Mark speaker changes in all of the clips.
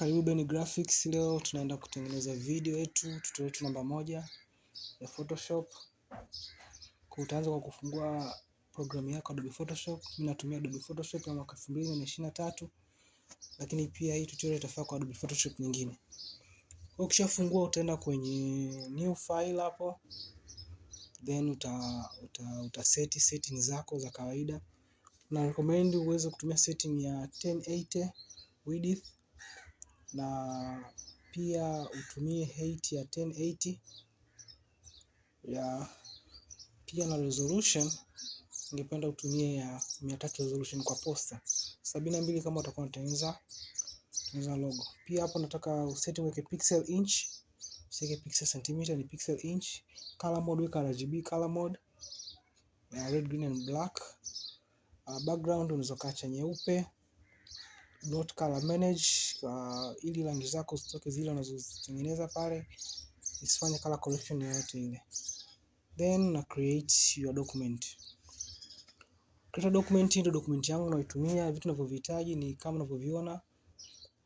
Speaker 1: Karibu Ben Graphics. Leo tunaenda kutengeneza video yetu, tutorial yetu namba 1 ya Photoshop. Utaanza kwa kufungua programu yako Adobe Photoshop. Mimi natumia Adobe Photoshop ya mwaka 2023, lakini pia hii tutorial itafaa kwa Adobe Photoshop nyingine. Ukishafungua utaenda kwenye new file hapo, then uta settings zako za kawaida. Na recommend uweze kutumia setting ya 1080 width na pia utumie height ya 1080 ya pia na resolution ningependa utumie ya 300 resolution kwa poster 72 kama utakuwa unatengeneza logo. Pia hapo nataka useti weke pixel inch, usiweke pixel centimeter, ni pixel inch. Color mode weka RGB color mode ya red, green and black. Background unaweza kaacha nyeupe. Not color manage ili rangi zako zitoke zile unazozitengeneza pale, isifanye color correction yoyote ile. Then na create your document. Create a document. Ndio document yangu naitumia. Vitu ninavyohitaji ni kama unavyoviona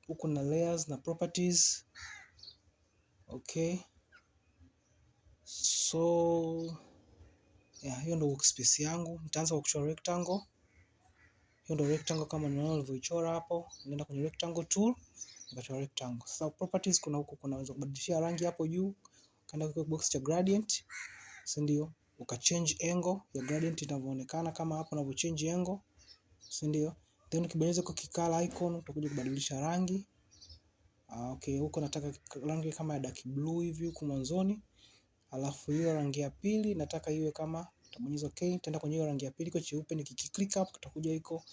Speaker 1: huko na layers na properties. Okay, so hiyo ndio workspace yangu. Nitaanza kwa kuchora rectangle. Hiyo ndio rectangle kama nilivyoichora hapo. Nenda kwenye rectangle tool, nikachora rectangle. Sasa properties kuna huko kunaweza kubadilishia rangi hapo juu. Kaenda kwa box cha gradient, si ndio? Ukachange angle ya gradient inavyoonekana kama hapo unavyo change angle, si ndio? Then ukibonyeza kwa kikala icon utakuja kubadilisha rangi. Okay, huko nataka rangi kama ya dark blue hivi huko mwanzoni. Alafu hiyo rangi ya pili nataka iwe kama, utabonyeza okay, nitaenda kwenye hiyo rangi ya pili iko cheupe, nikiklik hapo kitakuja iko.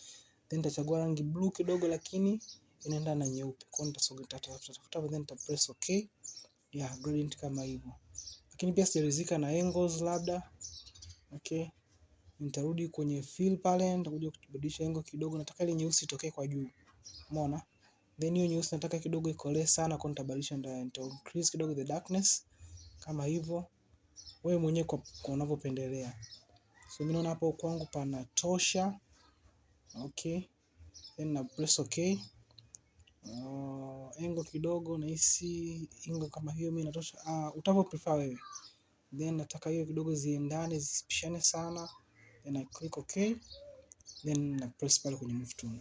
Speaker 1: Then nitachagua rangi blue kidogo lakini inaenda na nyeupe. Kwa hiyo nitasogea tafuta then nita press okay. Gradient kama hivyo. Lakini pia sijaridhika na angles labda. Okay, nitarudi kwenye fill pale, nitakuja kubadilisha angle kidogo. Nataka ile nyeusi itokee kwa juu. Umeona? Then hiyo nyeusi nataka kidogo ikolee sana, kwa nitabadilisha, nita increase kidogo the darkness kama hivyo. Wewe mwenyewe kwa unavyopendelea. So mimi naona hapo kwangu panatosha. Okay, then na press okay. Angle kidogo na hisi angle kama hiyo mimi inatosha. Utavyo prefer wewe. Then nataka hiyo kidogo ziendane, zisipishane sana. Then I click okay. Then na press pale kwenye move tool.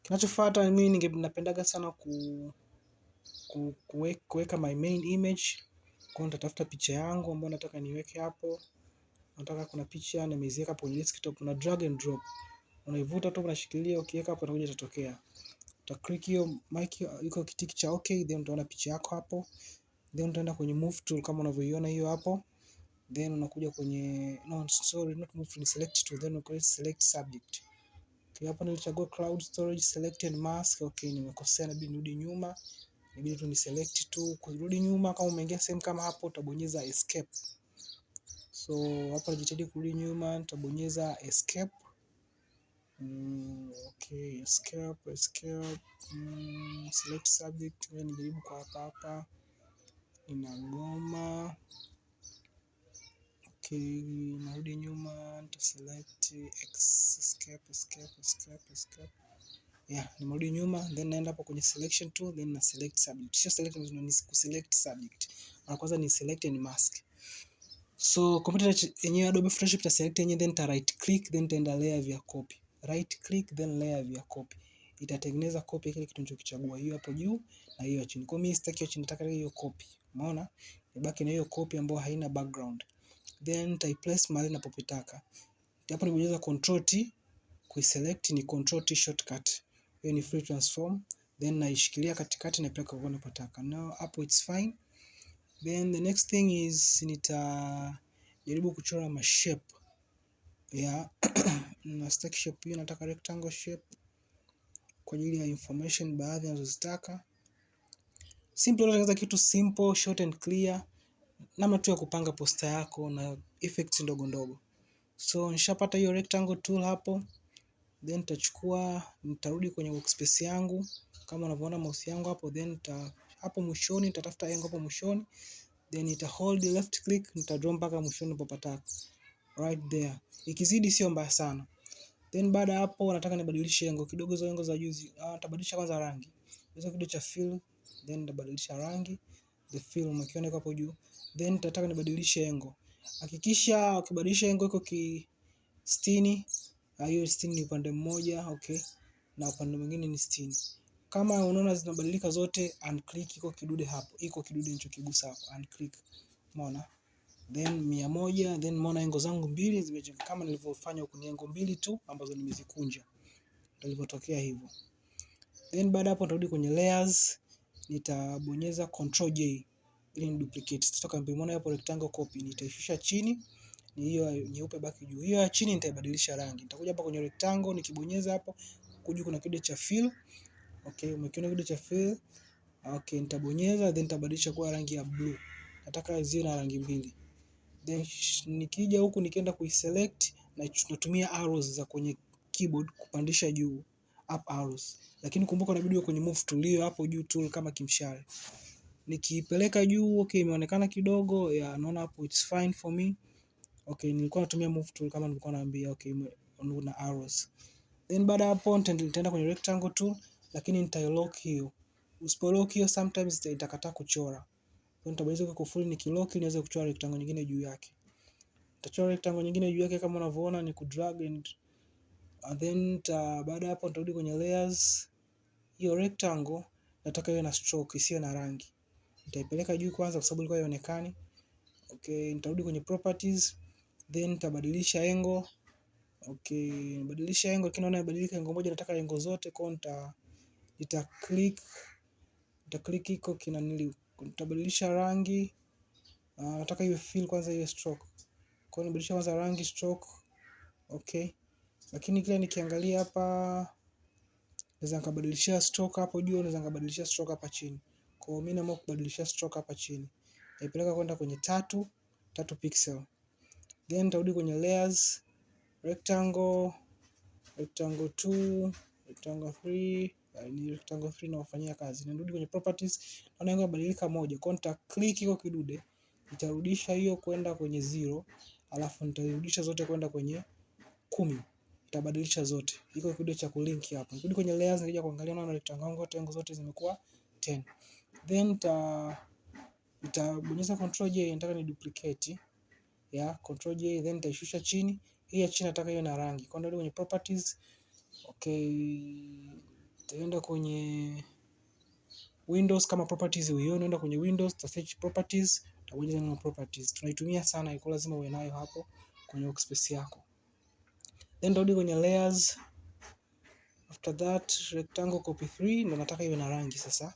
Speaker 1: Kinachofuata mimi napendaga sana kuweka my main image. Kwa hiyo nitatafuta picha yangu ambayo nataka niweke hapo. Nataka kuna picha nimeziweka hapo kwenye desktop, na drag and drop. Unaivuta tu unashikilia, ukiweka hapo itakuja itatokea. Uta click hiyo mic iko kitiki cha okay, then utaona picha yako hapo. Then utaenda kwenye move tool kama unavyoiona hiyo hapo. Then unakuja kwenye not move tool, select tool, then unakuja select subject. Okay, hapa nilichagua cloud storage selected mask. Okay, nimekosea, inabidi nirudi nyuma. Inabidi tu ni select tu. Kurudi nyuma kama umeingia same kama hapo utabonyeza escape. So hapa najitahidi kurudi nyuma, nitabonyeza escape. Okay, escape. Select subject. Nijaribu kwa hapa. Inagoma. Okay, narudi nyuma, nita select escape. Nimerudi nyuma, then naenda hapo kwenye selection tool, then na select subject. Sio select, ni select subject. Mara kwanza ni select and mask. So computer yenyewe Adobe Photoshop ita select yenyewe, then ta right click, then taenda layer via copy. Right click then layer via copy. Itatengeneza copy kile kitu nilichokichagua, hiyo hapo juu na hiyo chini. Kwa mimi sitaki hiyo chini, nataka hiyo copy. Umeona? Nibaki na hiyo copy ambayo haina background. Then ta place mahali ninapopitaka. Hapo nibonyeza control T, kuiselect ni control T shortcut. Hiyo ni free transform. Then naishikilia katikati na peleka kwa ninapotaka. Now hapo it's fine. Then the next thing is nitajaribu kuchora ma shape. Na stack shape hiyo nataka rectangle shape kwa ajili ya information baadhi ninazozitaka. Simple, unaweza kitu simple, short and clear. Namna tu ya kupanga poster yako na effects ndogo ndogo. So nishapata hiyo rectangle tool hapo. Then nitarudi kwenye workspace yangu kama unavyoona mouse yangu hapo. Then hapo mwishoni nitatafuta angle hapo mwishoni. Then nita hold left click, nita draw mpaka mwishoni ninapopataka. Right there. Ikizidi sio mbaya sana. Then baada hapo nataka nibadilishe angle kidogo, hizo angle za juu nitabadilisha kwanza rangi. hizo kidude cha fill, then nitabadilisha rangi the fill, umekiona hapo juu. Then nitataka nibadilishe engo. Hakikisha ukibadilisha engo iko 60, hiyo 60 ni upande mmoja, okay, na upande mwingine ni 60. Kama unaona zinabadilika zote, unclick iko kidude hapo, iko kidude nilichokigusa hapo, unclick, umeona. Then 100, then umeona engo zangu mbili zimejenga kama nilivyofanya huko, ni engo mbili tu ambazo nimezikunja, nilivyotokea hivyo. Then baada hapo nitarudi kwenye layers, nitabonyeza Ctrl J ili ni duplicate. Sitoka mbele hapo rectangle copy, nitaishusha chini, ni hiyo nyeupe baki juu. Hiyo ya chini nitaibadilisha rangi. Nitakuja hapa kwenye rectangle, nikibonyeza hapo kuju kuna kidude cha fill. Okay, umekiona kidude cha fill. Okay, nitabonyeza then nitabadilisha kwa rangi ya blue. Nataka ziwe na rangi mbili. Then nikija huku nikienda kuiselect na tunatumia arrows za kwenye keyboard kupandisha juu, up arrows. Lakini kumbuka unabidi kwenye move tool hiyo hapo juu tool kama kimshale. Nikipeleka juu, okay, imeonekana kidogo, yeah, naona hapo it's fine for me. Okay, nilikuwa natumia move tool kama nilikuwa naambia, okay, na arrows. Then baada hapo nitaenda kwenye rectangle tool, lakini nitailock hiyo. Usipo-lock hiyo sometimes itakataa kuchora. Kwa nitabonyeza kwa kufuli nikilock niweze kuchora rectangle nyingine juu yake. Nitachora rectangle nyingine juu yake kama unavyoona ni kudrag and then baada hapo nitarudi kwenye layers. Hiyo rectangle nataka iwe na stroke, isiwe na rangi. Nitaipeleka juu kwanza kwa sababu ilikuwa haionekani. Okay, nitarudi kwenye properties, then nitabadilisha angle. Okay, nibadilisha angle, lakini naona ibadilika angle moja, nataka angle zote, kwa nita click iko kinanili, nitabadilisha rangi. Nataka iwe fill kwanza, iwe stroke. Kwa hiyo nibadilisha kwanza rangi stroke. Okay. Lakini kile nikiangalia hapa naweza nikabadilisha stroke hapo juu, naweza nikabadilisha stroke hapa chini. Kwa hiyo mimi naamua kubadilisha stroke hapa chini. Naipeleka kwenda kwenye 3 pixel. Then nitarudi kwenye layers, rectangle 2, rectangle 3, ni rectangle 3 na wafanyia kazi. Nirudi kwenye properties, naona yangu badilika moja. Kwa hiyo nita click iko kidude, nitarudisha hiyo kwenda kwenye 0, alafu nitarudisha zote kwenda kwenye 10. Nitabadilisha zote. Iko kidude cha kulink hapa. Nirudi kwenye layers, nikija kuangalia naona rectangle zote zimekuwa 10. Then nitabonyeza Ctrl J, nataka ni duplicate. Yeah, Ctrl J, then nitaishusha chini. Hii ya chini nataka iwe na rangi. Kwa ndio kwenye properties. Okay, nitaenda kwenye Windows kama properties uione, nenda kwenye Windows, ta search properties, utabonyeza neno properties. Tunaitumia sana, iko lazima uwe nayo hapo kwenye workspace yako. Then nirudi kwenye layers. After that, rectangle copy 3 ndio nataka iwe na rangi sasa.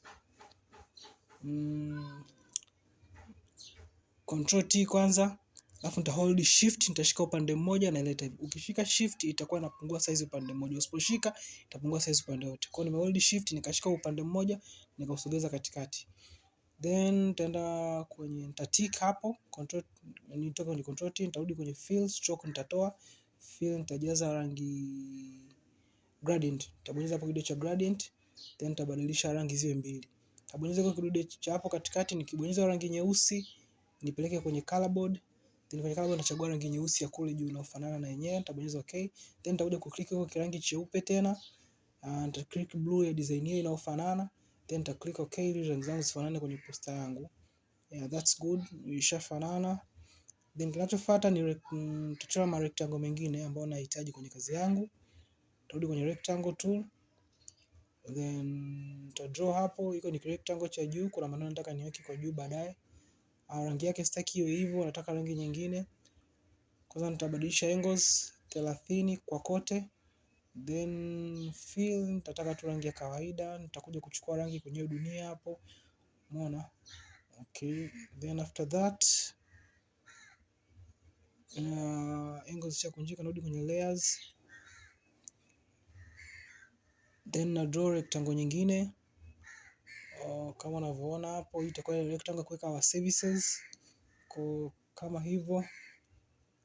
Speaker 1: Control T kwanza, alafu nita hold shift, nitashika upande mmoja na ileta hivi. Ukishika shift itakuwa inapungua size upande mmoja. Usiposhika itapungua size upande wote. Kwa hiyo nime hold shift nikashika upande mmoja nikausogeza katikati. Then nitaenda kwenye nitatick hapo, control nitoka kwenye control T, nitarudi kwenye fill, stroke nitatoa, fill nitajaza rangi gradient. Nitabonyeza hapo kidude cha gradient, then nitabadilisha rangi ziwe mbili. Nitabonyeza kwa kidude cha hapo katikati, nikibonyeza rangi nyeusi nipeleke kwenye color board, then kwenye color board nachagua rangi nyeusi ya kule juu inayofanana na yenyewe, nitabonyeza okay, then nitakuja kuclick kwa kirangi cheupe tena, nita click blue ya design hiyo inayofanana, then nita click okay ili rangi zangu zifanane kwenye poster yangu. Yeah, that's good, ishafanana. Then kinachofuata ni tutachora ma rectangle mengine ambayo nahitaji kwenye kazi yangu. Nitarudi kwenye rectangle tool, then nita draw hapo, iko ni rectangle cha juu, kuna maneno nataka niweke kwa juu baadaye. Rangi yake sitaki iwe hivyo, nataka rangi nyingine. Kwanza nitabadilisha angles 30 kwa kote. Then fill nitataka tu rangi ya kawaida, nitakuja kuchukua rangi kwenye dunia hapo. Umeona? Okay, then after that angles zishakunjika, narudi kwenye layers. Then na draw rectangle nyingine. Kama unavyoona hapo, hii itakuwa rectangle kuweka our services. Kama hivyo.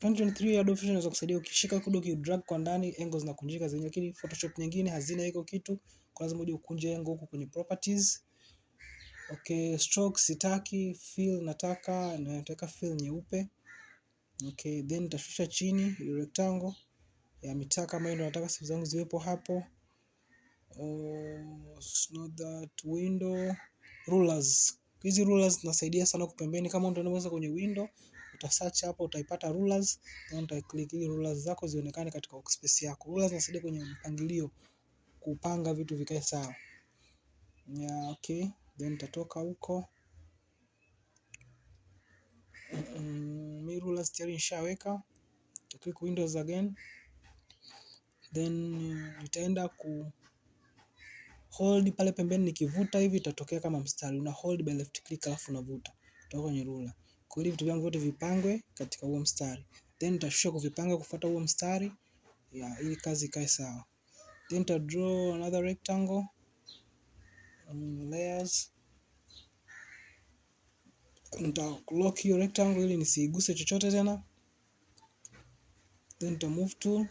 Speaker 1: 2023 Adobe Fusion inaweza kusaidia ukishika kidogo drag kwa ndani angles zinakunjika zenyewe, lakini Photoshop nyingine hazina hiko kitu, kwa lazima uje ukunje angle huko kwenye properties. Okay, stroke sitaki, fill nataka fill nyeupe. Okay, then nitashusha chini rectangle ya mitaka kama hiyo nataka sifa zangu ziwepo hapo. not that window. Rulers. Hizi rulers zinasaidia sana kupembeni. Kama unaweza kwenye window, utasearch hapo, utaipata rulers, then uta-click ili rulers zako zionekane katika workspace yako. Rulers zinasaidia kwenye mpangilio, kupanga vitu vikae sawa. Yeah, okay. Then nitatoka huko. Mi rulers tayari nishaweka. Click Windows again. Then nitaenda ku hold pale pembeni, nikivuta hivi itatokea kama mstari. Una hold by left click alafu unavuta kutoka kwenye ruler. Kwa hiyo vitu vyangu vyote vipangwe katika huo mstari. Then nitashusha kuvipanga kufuata huo mstari. Yeah, ili kazi ikae sawa. Then nita draw another rectangle. Layers. Nita lock hiyo rectangle ili nisiguse chochote tena. Then nita move tool.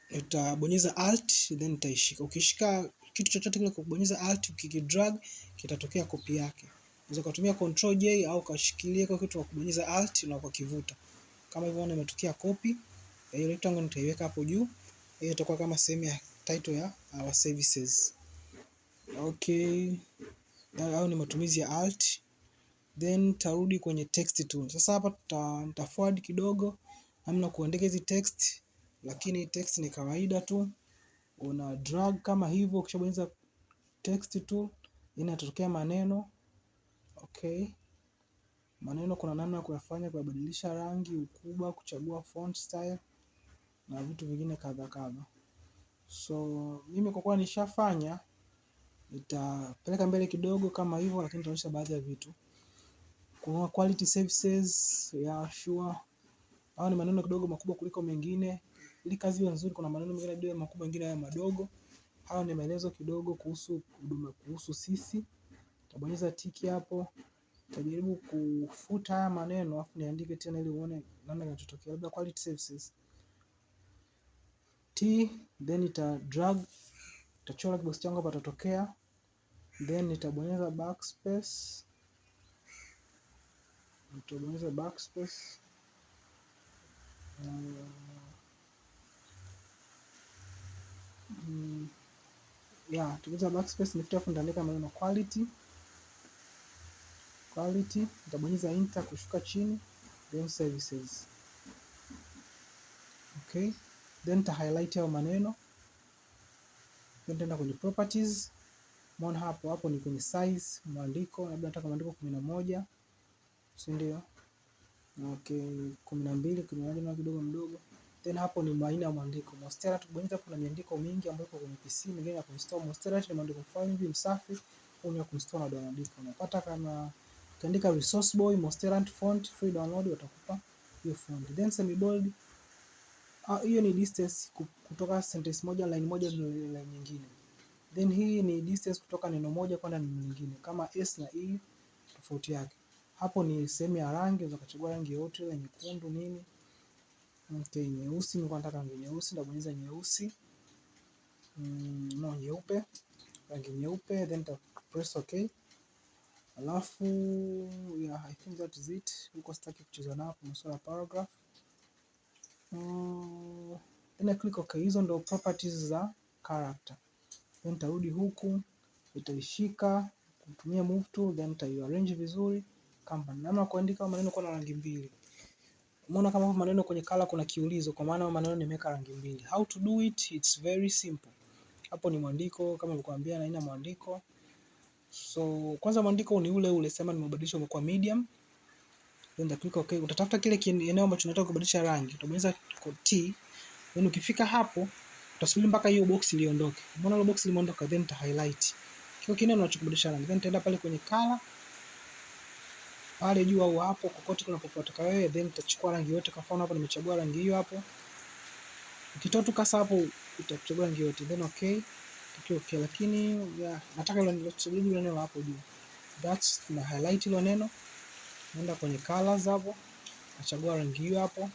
Speaker 1: Nitabonyeza alt then nitaishika. Ukishika kitu chochote kile kubonyeza alt, ukikidrag kitatokea copy yake. Unaweza kutumia control J au kashikilia kwa kitu kwa kubonyeza alt na ukakivuta. Kama hivyo imetokea copy. Hiyo rectangle nitaiweka hapo juu. Hiyo itakuwa kama sehemu ya title ya our services. Okay. Hayo ni matumizi ya alt. Then tarudi kwenye text tool. Sasa hapa nita forward kidogo namna kuandika hizi text, lakini text ni kawaida tu. Una drag kama hivyo, ukishabonyeza text tool inatokea maneno. Okay. Maneno kuna namna ya kuyafanya, kubadilisha rangi, ukubwa, kuchagua font style na vitu vingine kadha kadha. So mimi kwa kuwa nishafanya, nitapeleka mbele kidogo kama hivyo, lakini nitaonyesha baadhi ya vitu. Kuna quality services, yeah sure. Hao ni maneno kidogo makubwa kuliko mengine. Ili kazi iwe nzuri, kuna maneno mengine kidogo makubwa, mengine haya madogo. Hao ni maelezo kidogo kuhusu huduma, kuhusu sisi. Tabonyeza tiki hapo. Tajaribu kufuta haya maneno afu niandike tena ili uone namna kinachotokea. Labda quality services T, then ita drag, itachora kibox changu hapa patatokea. Then nitabonyeza backspace. Nitabonyeza backspace. Yeah, tubonyeza backspace, nifuta afu nitaandika maneno quality. Nitabonyeza enter kushuka chini, then services. Okay, then nita highlight hayo maneno. Then nitaenda kwenye properties. Mbona hapo ni kwenye size, mwandiko, labda nataka mwandiko 11. Si ndio? Okay, 12, 11 na kidogo mdogo. Then hapo ni aina ya mwandiko. Monstera tubonyeza, kuna miandiko mingi ambayo iko kwenye PC, mingine ya kuinstall. Monstera ni mwandiko fulani hivi msafi, au ya kuinstall na download. Unapata kama ukiandika resource boy Monstera font free download watakupa hiyo font. Then semibold, hiyo ni distance kutoka sentence moja, line moja na line nyingine. Then hii ni distance kutoka neno moja kwenda neno nyingine. Kama S na E tofauti yake. Hapo ni sehemu ya rangi, unaweza kuchagua rangi yote ile nyekundu nini. Okay, nyeusi, nilikuwa nataka rangi nyeusi, nabonyeza nyeusi. No, nyeupe. Rangi nyeupe, then nita press okay. Alafu yeah, I think that is it. Huko sitaki kucheza nao kwa masuala paragraph. Then I click okay. Hizo ndo properties za character. Then nitarudi huku, nitaishika kutumia move tool, then nitaiarrange vizuri kama namna kuandika maneno kwa rangi mbili. Umeona kama maneno kwenye color kuna kiulizo, kwa maana maneno nimeweka rangi mbili. How to do it? It's very simple. Hapo ni mwandiko kama nilivyokuambia, na aina mwandiko. So kwanza mwandiko ni ule sema nimebadilisha umekuwa medium. Then nita click okay. Utatafuta kile eneo ambacho unataka kubadilisha rangi. Utabonyeza T. Then ukifika hapo utasubiri mpaka hiyo box iliondoke. Umeona ile box limeondoka, then nita highlight kile kineno unachokubadilisha rangi. Then nitaenda pale kwenye color pale juu au hapo kokote kunapopotaka wewe, then utachukua rangi yote. Kwa mfano hapo nimechagua rangi hiyo hapo. Ukitoa tu kasa hapo utachagua rangi yote, then okay. Okay, lakini yeah, nataka ile neno hapo juu. That's na highlight ile neno. Naenda kwenye colors hapo. Nachagua rangi hiyo hapo.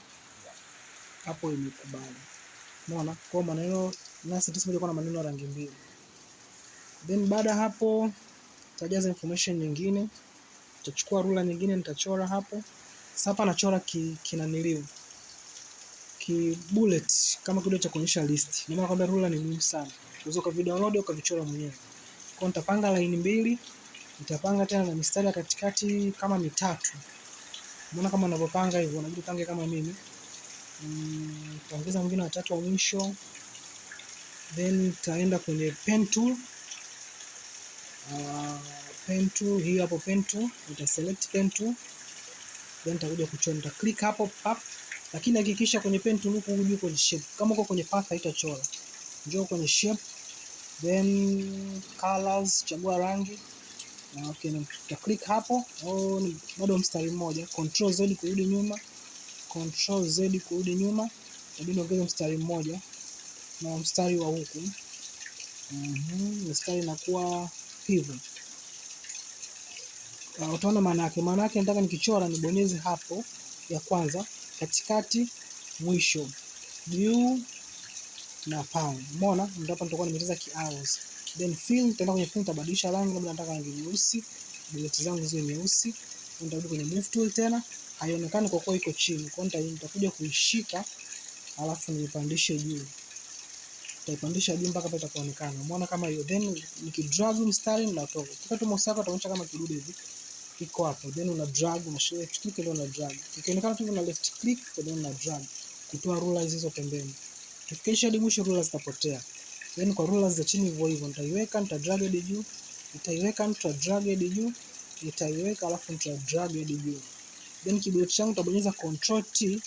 Speaker 1: Hapo imekubali. Umeona? Kwa maneno na sentence moja kuna maneno rangi mbili. Then baada hapo nitajaza information nyingine. Nitachukua ruler nyingine nitachora hapo. Sasa hapa nachora kinaniliu. Bullet kama kile cha kuonyesha list. Nimeona kwamba ruler ni muhimu sana. unaweza ukavidownload ukavichora mwenyewe. Kwa nitapanga line mbili, nitapanga tena na mistari ya katikati kama mitatu. Unaona kama ninavyopanga hivyo, unabidi upange kama mimi. Nitaongeza mwingine wa tatu wa mwisho. Then nitaenda kwenye pen tool. Pen tool hii hapo, pen tool nita select pen tool, then nitakuja kuchora, nita click hapo pap. Lakini hakikisha kwenye pen tool huko uje kwenye shape. Kama uko kwenye path haitachora. Njoo kwenye shape, then colors, chagua rangi. Okay, nita click hapo. Bado mstari mmoja, control Z kurudi nyuma, control Z kurudi nyuma. Inabidi ongeze mstari mmoja na mstari wa huku. Mstari inakuwa hivyo. Utaona maana yake. Maana yake nataka nikichora nibonyeze hapo ya kwanza, katikati, mwisho, juu na pale. Umeona? Ndio hapa nitakuwa nimecheza arrows. Then fill, nitaenda kwenye fill, nitabadilisha rangi, labda nataka rangi nyeusi, bullet zangu ziwe nyeusi. Nitarudi kwenye move tool tena. Haionekani kwa kuwa iko chini. Kwa hiyo nitakuja kuishika alafu nipandishe juu. Nitaipandisha juu mpaka pale itapoonekana. Umeona kama hiyo. Then nikidrag mstari ninatoka. Kika tu mouse yako itaonyesha kama kidude hivi. Iko hapo. Then una drag, una left click, ndio una drag. Ikionekana tu una left click, ndio una drag. Kutoa rulers hizo pembeni. Tufikisha hadi mwisho rulers zitapotea. Then kwa rulers za chini hivyo hivyo nitaiweka, nitadrag hadi juu. Nitaiweka, nitadrag hadi juu. Nitaiweka alafu nitadrag hadi juu. Then keyboard changu nitabonyeza Control T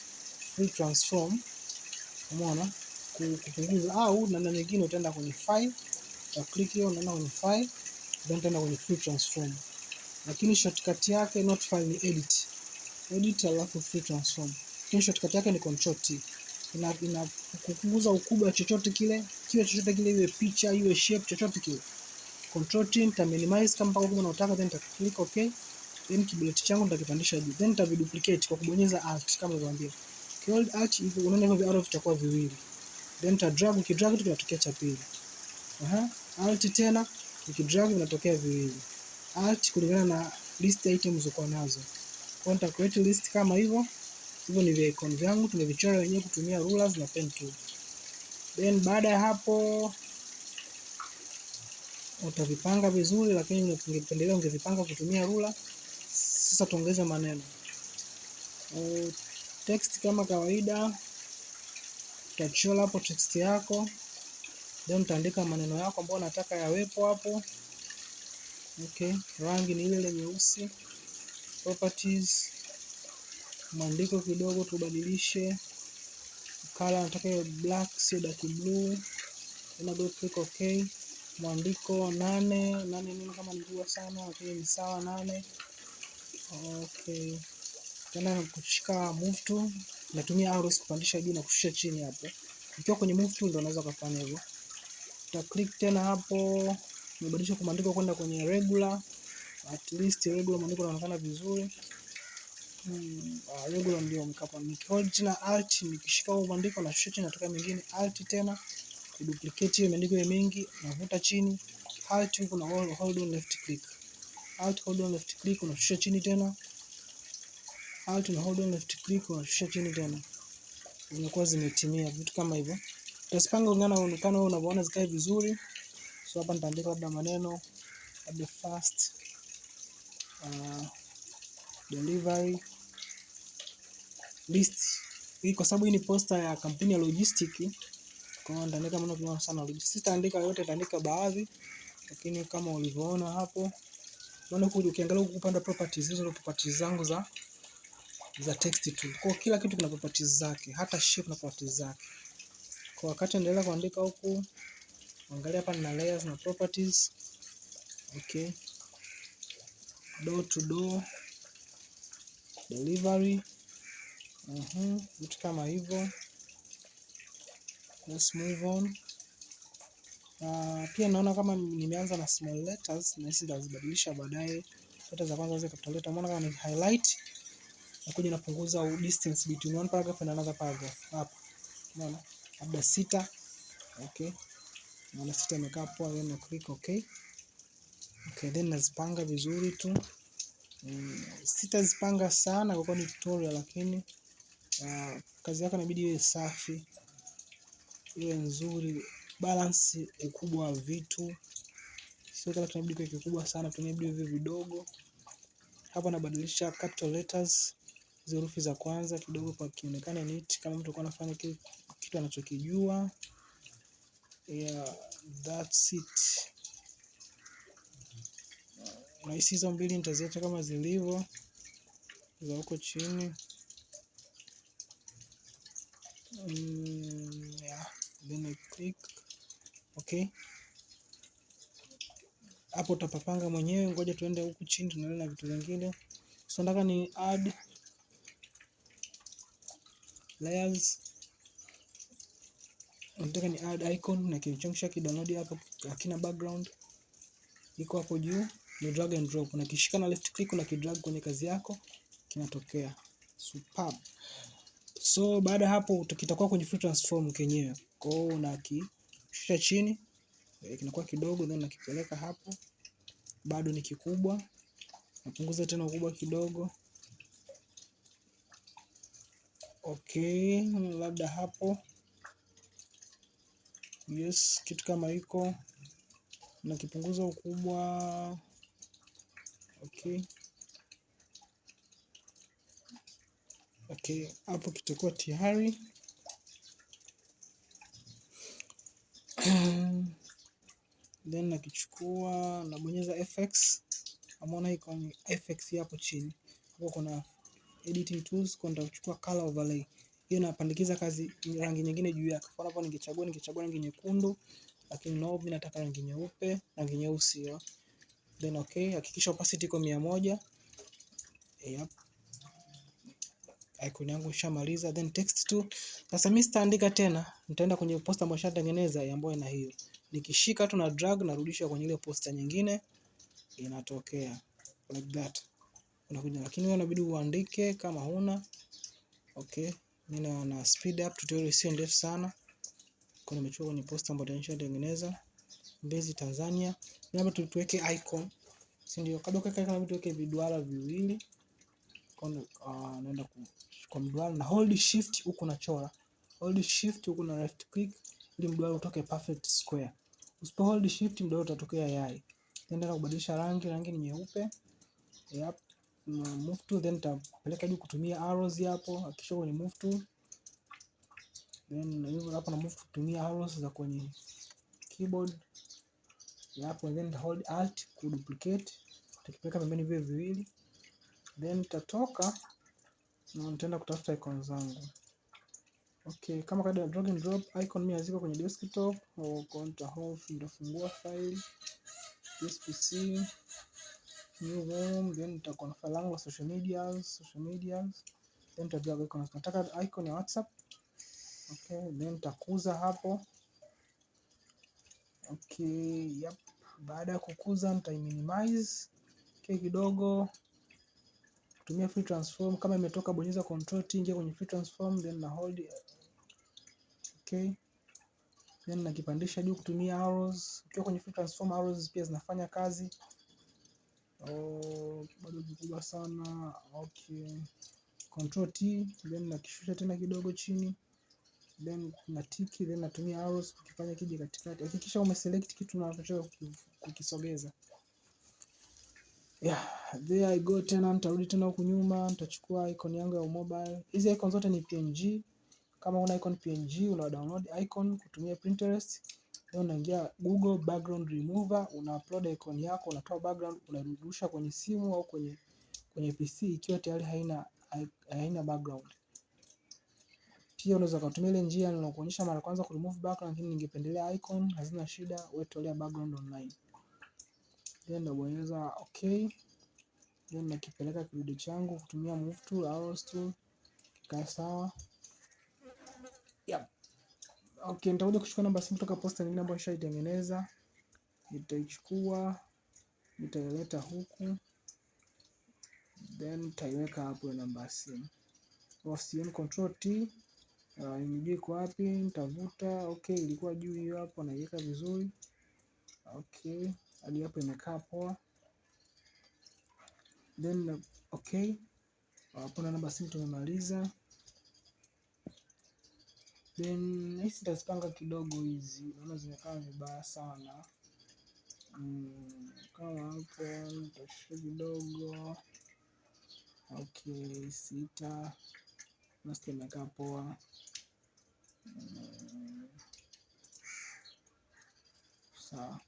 Speaker 1: free transform. Umeona? Kupunguza, au na nyingine utaenda kwenye file, uta click hiyo, unaenda kwenye file, then utaenda kwenye free transform. Lakini shortcut yake not file ni edit alafu free transform. Lakini shortcut yake ni Control T. Ina kupunguza ukubwa chochote kile, chochote kile, iwe picha, iwe shape, chochote kile. Control T nita minimize kama mpaka kama unataka, then nita click okay. Then kibullet changu nitakipandisha juu, then nita duplicate kwa kubonyeza alt kama nilivyowaambia. Hold alt hivyo, unaona hivyo arrow vitakuwa viwili. Then ta drag, ukidrag tu kinatokea cha pili. Alt tena, ukidrag vinatokea viwili. Alt kulingana na list items uko nazo. Kwa nita create list kama hivyo. Hivyo ni icon vyangu tumevichora wenyewe kutumia rulers na pen tool. Then baada ya hapo utavipanga vizuri, lakini ningependelea ungevipanga kutumia ruler. Sasa tuongeze maneno. Text kama kawaida. Utachora hapo text yako. Then utaandika maneno yako ambayo unataka yawepo hapo. Okay, rangi ni ile nyeusi. Properties. Mwandiko kidogo tubadilishe. Color nataka iwe black, sio dark blue. Then go click okay. Mwandiko 8 nini kama ni kubwa sana, lakini ni sawa 8. Okay. Tena kushika move tool, natumia arrows kupandisha juu na kushusha chini hapo. Ukiwa kwenye move tool ndio unaweza kufanya hivyo. Uta click tena hapo, nibadilisha kuandiko kwenda kwenye regular. At least regular mwandiko unaonekana vizuri. Regular ndio mkapa. Nikihold tena alt, nikishika huo mwandiko na shusha chini, natoka mwingine alt tena. Kuduplicate hiyo mwandiko iwe mingi, navuta chini. Alt huko na hold on left click. Alt hold on left click, unashusha chini tena. Alt na hold on left click, unashusha chini tena. Zinakuwa zimetimia vitu kama hivyo. Utazipanga kulingana na muonekano wewe unavyoona zikae vizuri. So hapa nitaandika labda maneno labda fast delivery list. Hii kwa sababu hii ni poster ya kampuni ya logistic, kwa hiyo nitaandika maneno kwa sana logistic. Sitaandika yote, nitaandika baadhi, lakini kama ulivyoona hapo, unaona kuja ukiangalia upande wa properties, hizo properties zangu za text tu. Kwa kila kitu kuna properties zake, hata shape na properties zake. Kwa wakati endelea kuandika huku, angalia hapa na layers na properties. Okay. Door to door delivery. Vitu kama hivyo. Let's move on. Pia naona kama nimeanza na small letters, na hizi nitazibadilisha baadaye. Letters za kwanza ziwe capital letter. Umeona kama ni highlight na kuja napunguza distance between one paragraph and another paragraph hapa. Umeona? Labda 6. Okay. Naona 6 imekaa poa, then na click okay. Okay, then nazipanga vizuri tu. Sitazipanga sana kwa kuwa ni tutorial, lakini kazi yako inabidi iwe safi, iwe nzuri, balance ukubwa wa vitu, sio kila tunabidi kwa kikubwa sana, tunabidi viwe vidogo. Hapa nabadilisha capital letters, hizo herufi za kwanza kidogo kwa kionekane neat, kama mtu alikuwa anafanya kitu anachokijua. Yeah, that's it. Na hizo mbili nitaziacha kama zilivyo za huko chini. Yeah, then I click okay. Hapo utapapanga mwenyewe, ngoja tuende huku chini tunaendelea na vitu vingine. So nataka ni add layers, nataka ni add icon na kichongisha kidownload hapo, hakina background, iko hapo juu, ni drag and drop, na kishika na left click na kidrag kwenye kazi yako kinatokea. Superb. So baada hapo kitakuwa kwenye free transform kenyewe. Kwa hiyo unakishusha chini kinakuwa kidogo, then nakipeleka hapo, bado ni kikubwa, napunguza tena ukubwa kidogo. Okay, labda hapo. Yes, kitu kama hiko, nakipunguza ukubwa. Okay. Okay, hapo kitakuwa tayari. Then nakichukua, nabonyeza FX. Amona iko ni FX hapo chini. Hapo kuna editing tools, kwa nitachukua color overlay. Hiyo napandikiza kazi rangi nyingine juu yake. Kwa hapo ningechagua rangi nyekundu, lakini no, mimi nataka rangi nyeupe, rangi nyeusi. Then okay, hakikisha opacity iko 100. Yep. Icon yangu ishamaliza, then text tu. Sasa mimi sitaandika tena, nitaenda kwenye poster ambayo nishatengeneza ambayo ina hiyo. Nikishika tu na drag narudisha kwenye ile poster nyingine, inatokea like that. Unakuja, lakini wewe inabidi uandike kama huna. Okay, mimi na speed up tutorial sio ndefu sana. Kwa nimechukua kwenye poster ambayo nishatengeneza. Mbezi Tanzania. Hapa tuweke icon. Si ndio? Kabla kuweka icon tuweke viduara viwili. Naenda kwa mduara na hold shift huku nachora. Hold shift huku na left click ili mduara utoke perfect square. Usipo hold shift mduara utatokea yai. Nenda kubadilisha rangi ni nyeupe. Yep. Move to, then tapeleka juu kutumia arrows hapo. Hakikisha kwenye move to. Then hivyo hapo na move kutumia arrows za kwenye keyboard. Hapo then hold alt ku duplicate. Tukipeleka pembeni vile viwili. Then nitatoka na nitaenda kutafuta icon zangu. Okay, kama kaida drag and drop icon mimi haziko kwenye desktop au counter host, nitafungua file this PC new home, then nitakuwa na file yangu social medias, then nitadrag icon. Nataka icon ya WhatsApp. Okay, then nitakuza hapo. Okay, yep. Baada ya kukuza nita-minimize kidogo. Kutumia free transform, kama imetoka bonyeza control T, ingia kwenye free transform, then na hold. Okay, then nakipandisha juu kutumia arrows. Ukiwa kwenye free transform arrows pia zinafanya kazi. Bado kubwa sana. Okay, control T, then nakishusha tena kidogo chini, then na tiki, then natumia arrows kukifanya kije katikati. Hakikisha umeselect kitu unachotaka kukisogeza. Yeah, there I go. Tena nitarudi tena huku nyuma, nitachukua icon yangu ya mobile. Hizi icon zote ni PNG. Kama una icon PNG, una download icon kutumia Pinterest. Leo unaingia Google background remover, una upload icon yako, unatoa background, unarudisha kwenye simu au kwenye PC ikiwa tayari haina background. Pia unaweza kutumia ile njia niliyokuonyesha mara kwanza ku remove background, lakini ningependelea icon, hazina shida, wewe tolea background online. Then nabonyeza okay. Then nakipeleka kidude changu kutumia move tool, arrows tool, kikae sawa. Yep. Okay, nitakuja kuchukua namba simu kutoka posta nyingine ambayo nishaitengeneza. Nitaichukua, nitaileta huku. Then nitaiweka hapo namba simu. Wasiliana control T. Imejua iko wapi, nitavuta. Okay, ilikuwa juu hiyo hapo, naiweka vizuri. Okay, hadi hapo imekaa poa. Then okay. Hapo na namba simu tumemaliza. Then hizi nitazipanga kidogo, hizi naona zimekaa vibaya sana. Kama hapo nitashusha kidogo. Okay, 6 nasi imekaa poa. Sawa.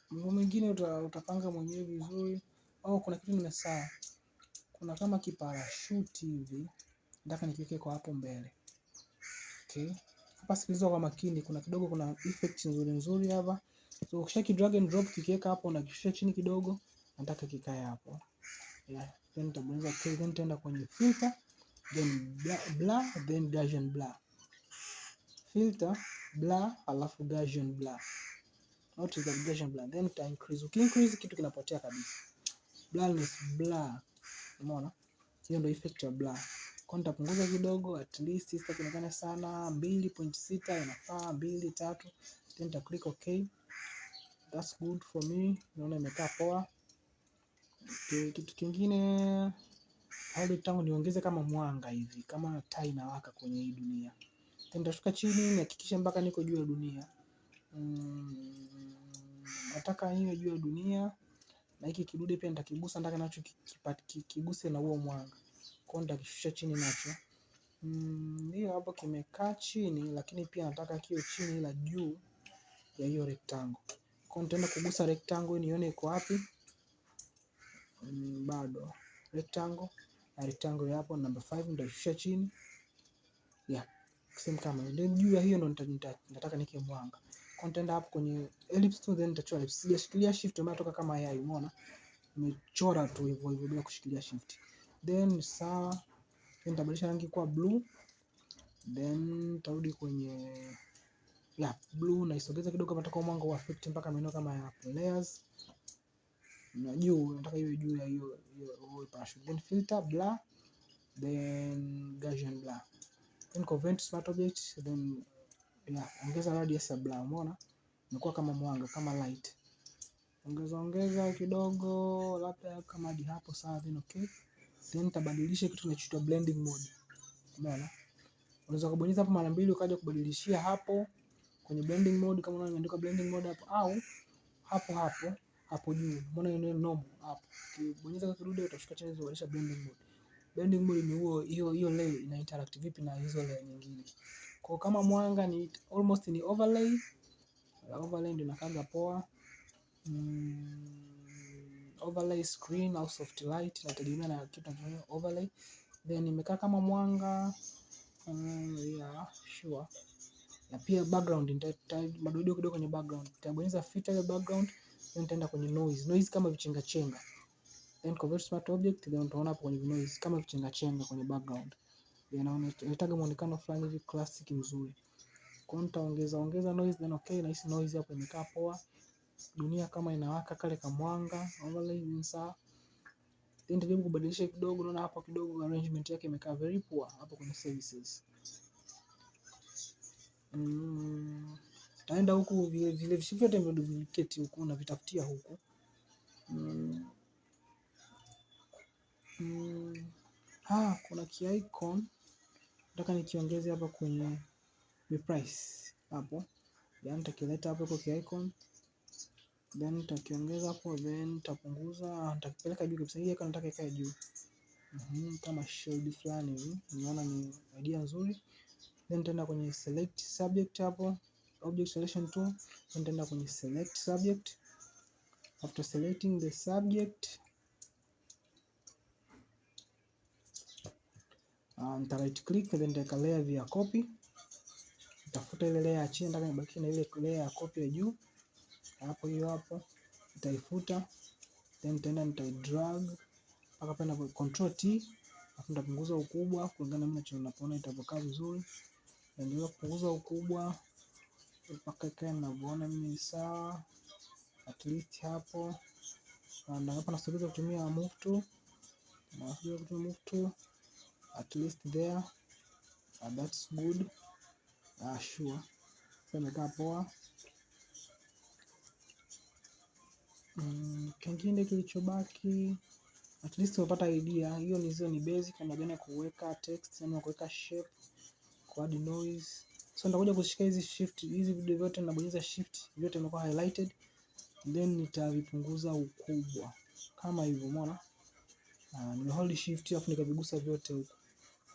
Speaker 1: Mambo mengine utapanga mwenyewe vizuri. Kuna kitu nimesahau. Kuna kama kiparashuti hivi nataka nikiweke kwa hapo mbele. Okay. Hapa sikiliza kwa makini, kuna effect nzuri hapa. So ukishaki drag and drop kikiweka hapo na kishusha chini kidogo, nataka kikae hapo. Yeah, then nitabonyeza okay, then nitaenda kwenye filter, then blur, then Gaussian blur. Filter, blur, alafu Gaussian blur. Notice the Gaussian blur. Then nita increase. Ukiincrease kitu kinapotea kabisa. Blurriness, blur. Umeona? Hiyo ndio effect ya blur. Kwa nitapunguza kidogo, at least isitaonekana sana. 2.6 inafaa, 2, 3. Then nita click okay. That's good for me. Naona imekaa poa. Okay, kitu kingine hadi tangu niongeze kama mwanga hivi, kama taa inawaka kwenye hii dunia. Then nitashuka chini nihakikishe mpaka niko juu ya dunia. Nataka niwe juu ya dunia na hiki kidude pia nitakigusa, nataka nacho kiguse na huo mwanga. Kwa hiyo nitakishusha chini nacho. Ndio hapo kimekaa chini, lakini pia nataka kiwe chini ila juu ya hiyo rectangle. Kwa hiyo nitaenda kugusa rectangle nione iko wapi. Bado rectangle na rectangle hapo number 5 nitashusha chini. Yeah, same kama ndio juu ya hiyo ndo nataka nike mwanga. Kwa nitaenda hapo kwenye ellipse tool, then nitachora ellipse. Sijashikilia shift, umetoka kama yai, umeona? Nimechora tu hivyo hivyo bila kushikilia shift. Then sawa, then nitabadilisha rangi kwa blue. Then nitarudi kwenye blue na isogeza kidogo nataka mwanga wa effect mpaka maeneo kama ya layers. Na juu nataka iwe juu ya hiyo parachute. Then filter, blur, then Gaussian blur. Then convert smart object, then ongeza radius ya blur, umeona? Inakuwa kama mwanga, kama light. Ongeza kidogo labda kama hadi hapo sawa, then okay. Then nitabadilisha kitu kinachoitwa blending mode. Umeona? Unaweza kubonyeza hapo mara mbili ukaja kubadilishia hapo kwenye blending mode kama unaona imeandikwa blending mode hapo hapo juu. Umeona ile normal hapo. Ukibonyeza kwa kidude utashuka chini kubadilisha blending mode. Blending mode ni hiyo layer ina interact vipi na hizo layer nyingine. Kwa kama mwanga ni almost ni overlay. Overlay ndio inakaga poa. Overlay screen au soft light inategemea na kitu kinachoitwa overlay. Then imekaa kama mwanga. Sure. Na pia background madoido kidogo kwenye background. Nitabonyeza filter ya background, then nitaenda kwenye noise kama vichenga chenga. Then convert smart object, then utaona hapo kwenye noise kama vichenga chenga kwenye background. Then inataka muonekano fulani hivi classic mzuri. Kwa hiyo nitaongeza noise, then okay, na hisi noise hapo imekaa poa. Dunia kama inawaka kale kama mwanga, overlay ni sawa. Then nitajaribu kubadilisha kidogo, naona hapo kidogo arrangement yake imekaa very poor hapo kwenye services. Taenda huku vile vitu vyote ndio duplicate huku na vitafutia huku. Kuna ki icon nataka nikiongeze hapa kwenye price hapo. Then nitakileta hapo kwa ki icon. Then nitakiongeza hapo, then nitapunguza, nitakipeleka juu kabisa. Hii icon nataka ikae juu. Kama shield fulani hivi. Niona ni idea nzuri. Then nitaenda kwenye select subject hapo, object selection tool. Then nitaenda kwenye select subject. After selecting the subject, nita right click, then nitaweka layer via copy. Nitafuta ile layer ya chini, nataka nibaki na ile layer ya copy ya juu. Hapo hiyo hapo nitaifuta, then nitaenda nitaidrag mpaka pale na control T. Alafu nitapunguza ukubwa kulingana na ninachoona itapokaa vizuri. Ndio kupunguza ukubwa mpaka ikae ninavyoona mimi sawa, at least hapo. Na hapa nasogeza kutumia move tool. At least there. That's good. Sure. Imekaa poa. Kingine kilichobaki At least umepata idea. Hizo ni basic namna gani ya kuweka text, namna ya kuweka shape, ku add noise. So nitakuja kushika hizi shift, hizi video vyote nabonyeza shift, vyote vimekuwa highlighted, then nitavipunguza ukubwa kama hivyo, umeona? Nime hold shift afu nikavigusa vyote huko.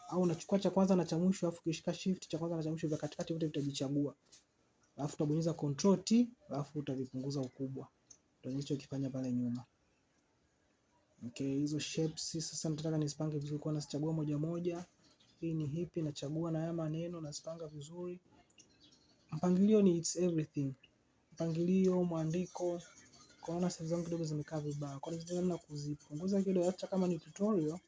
Speaker 1: Au unachukua cha kwanza na cha mwisho afu ukishika shift cha kwanza na cha mwisho vya katikati vyote vitajichagua. Alafu utabonyeza control T alafu utavipunguza ukubwa. Ndio nilichokifanya pale nyuma. Okay, hizo shapes sasa nataka nizipange vizuri kwa nasichagua moja moja. Hii ni hipi nachagua na haya maneno nazipanga vizuri. Mpangilio ni it's everything. Mpangilio, mwandiko, kwaona sehemu zangu kidogo zimekaa vibaya. Kwa hiyo namna kuzipunguza kidogo hata kama ni tutorial,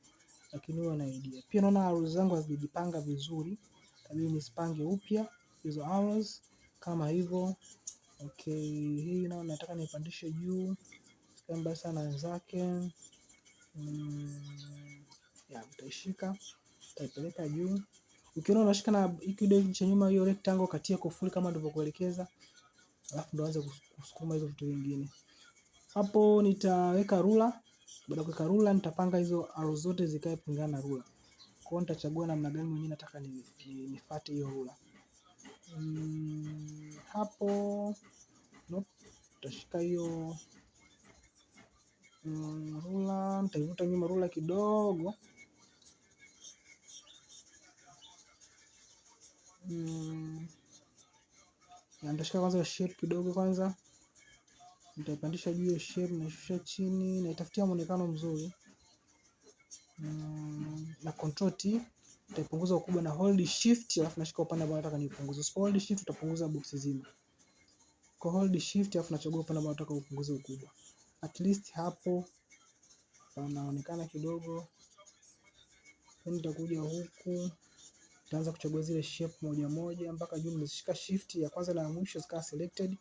Speaker 1: lakini huwa na idea. Pia naona arrows zangu hazijipanga vizuri. Tabii nisipange upya hizo arrows kama hivyo. Okay, hii naona nataka nipandishe juu. Kamba sana wenzake. Utaishika, utaipeleka juu. Ukiona unashika na hiki kidole cha nyuma hiyo rectangle katia kufuli kama nilivyokuelekeza. Alafu ndo anze kusukuma hizo vitu vingine. Hapo nitaweka rula. Baada ya kuweka rula nitapanga hizo arrows zote zikae kulingana na rula. Kwa hiyo nitachagua namna gani mwenyewe nataka nifuate hiyo rula. Hapo tutashika hiyo rula, nitaivuta nyuma rula kidogo. Nitashika kwanza shape kidogo kwanza. Nitaipandisha juu ya shape na shusha chini na itafutia muonekano mzuri. Na control T nitaipunguza ukubwa na hold shift alafu nashika upande ambao nataka nipunguze. So hold shift utapunguza box zima. Kwa hold shift alafu nachagua upande ambao nataka upunguze ukubwa. At least hapo panaonekana kidogo. Nitakuja huku nitaanza kuchagua zile shape moja moja mpaka juu nimeshika shift ya kwanza na ya mwisho zikawa selected.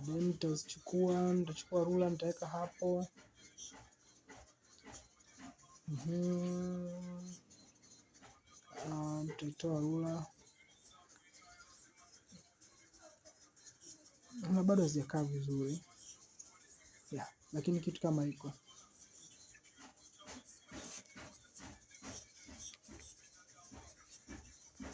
Speaker 1: Then nitachukua rula nitaweka hapo. Nitaitoa rula. Na bado hazijakaa vizuri. Lakini kitu kama hiko.